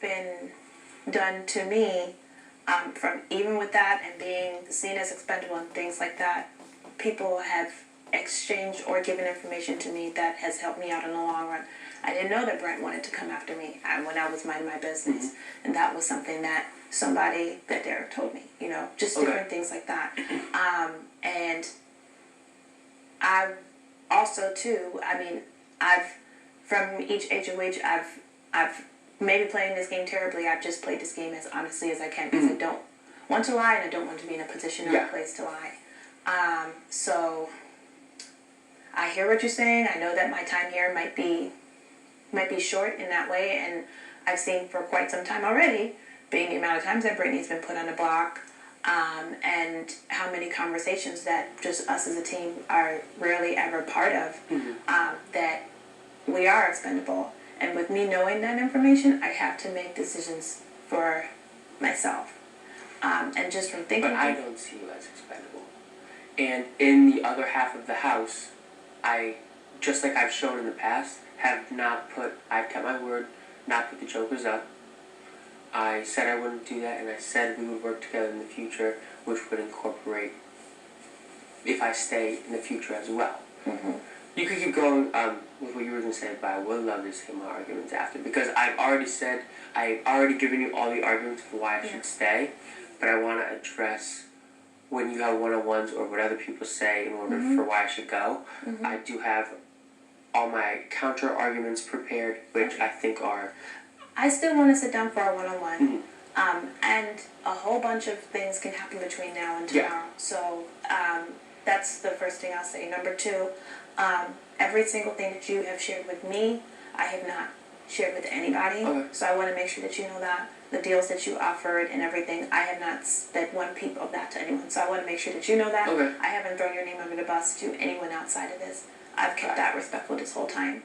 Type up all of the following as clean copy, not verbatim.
been done to me, from even with that and being seen as expendable and things like that, people have exchanged or given information to me that has helped me out in the long run. I didn't know that Brent wanted to come after me when I was minding my business. And that was something that Derek told me, just different things like that. And I also too, from each HOH, I've maybe playing this game terribly, I've just played this game as honestly as I can because I don't want to lie and I don't want to be in a position or a place to lie. So I hear what you're saying. I know that my time here might be short in that way, and I've seen for quite some time already, being the amount of times that Brittany's been put on the block, and how many conversations that just us as a team are rarely ever part of, that we are expendable. And with me knowing that information, I have to make decisions for myself. And just from thinking... But I don't see you as expendable. And in the other half of the house, just like I've shown in the past, I've kept my word, not put the jokers up. I said I wouldn't do that, and I said we would work together in the future, which would incorporate if I stay in the future as well. You could keep going with what you were going to say, but I would love to say my arguments after, because I've already given you all the arguments for why I should stay, but I want to address when you have one-on-ones or what other people say in order for why I should go. I do have all my counter arguments prepared, which I think are... I still want to sit down for a one-on-one, and a whole bunch of things can happen between now and tomorrow. So that's the first thing I'll say. Number two, every single thing that you have shared with me, I have not shared with anybody. So I want to make sure that you know that. The deals that you offered and everything, I have not said one peep of that to anyone. So I want to make sure that you know that. I haven't thrown your name under the bus to anyone outside of this. I've kept that respectful this whole time.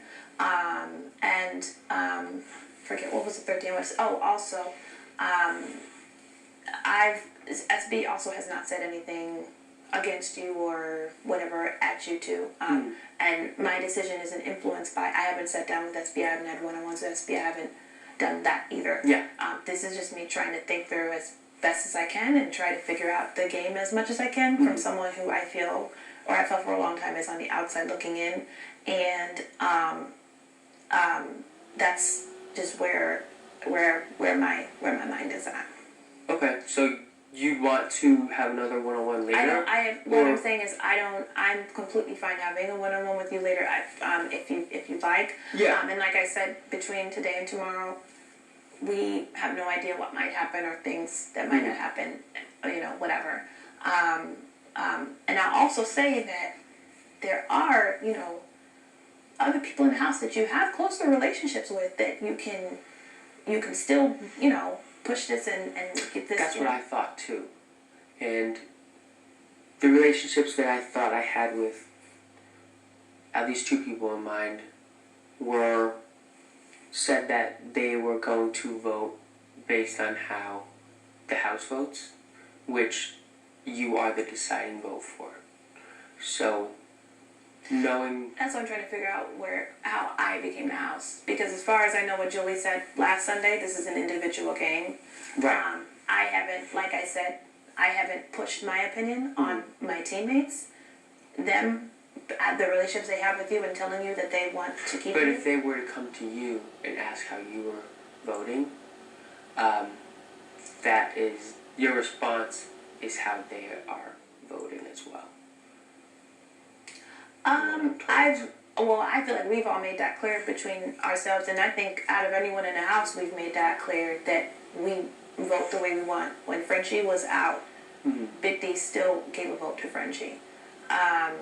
Forget, what was the third thing I was... Oh, also, SB also has not said anything against you or whatever at you too. And my decision isn't influenced by... I haven't sat down with SB. I haven't had one-on-ones with SB. I haven't done that either. This is just me trying to think through as best as I can and try to figure out the game as much as I can from someone who I felt for a long time is on the outside looking in. And that's just where my mind is at. Okay, so you want to have another one-on-one later? What I'm saying is I'm completely fine having a one-on-one with you later, if you'd like. And like I said, between today and tomorrow, we have no idea what might happen or things that might not happen, whatever. And I'll also say that there are, other people in the house that you have closer relationships with that you can still, push this and get this. That's what I thought too. And the relationships that I thought I had with at least two people in mind said that they were going to vote based on how the House votes, which you are the deciding vote for. So, knowing... That's what I'm trying to figure out how I became the House. Because as far as I know what Julie said last Sunday, this is an individual game. Right. I haven't, like I said, I haven't pushed my opinion on my teammates. Them, the relationships they have with you and telling you that they want to keep you. But if they were to come to you and ask how you were voting, that is, your response is how they are voting as well. I feel like we've all made that clear between ourselves, and I think out of anyone in the house, we've made that clear that we vote the way we want. When Frenchie was out, Big D still gave a vote to Frenchie. I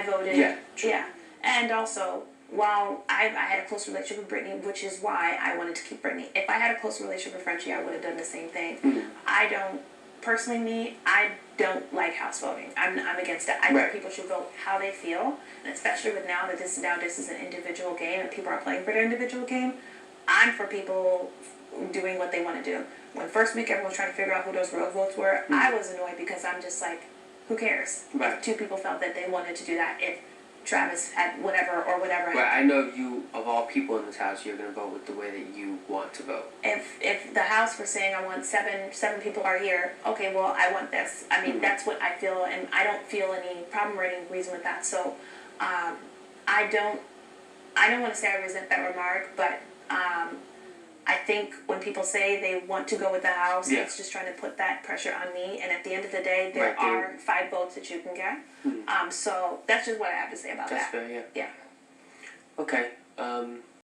voted. Yeah. And also, while I had a close relationship with Brittany, which is why I wanted to keep Brittany. If I had a close relationship with Frenchie, I would have done the same thing. I don't like house voting. I'm against it. I think people should vote how they feel, and especially with now that this is an individual game and people are playing for their individual game. I'm for people doing what they want to do. When first week everyone was trying to figure out who those road votes were, I was annoyed because I'm just like, who cares? If two people felt that they wanted to do that. If Travis had whatever or whatever. Right, I know you, of all people in this house, you're going to vote with the way that you want to vote. If the house were saying I want seven people are here, okay, well I want this. I mean that's what I feel, and I don't feel any problem or any reason with that. So I don't want to say I resent that remark, but I think when people say they want to go with the house, Yeah. it's just trying to put that pressure on me. And at the end of the day, there Right, are 5 votes that you can get. So that's just what I have to say about That's that. fair, yeah. Yeah. Okay.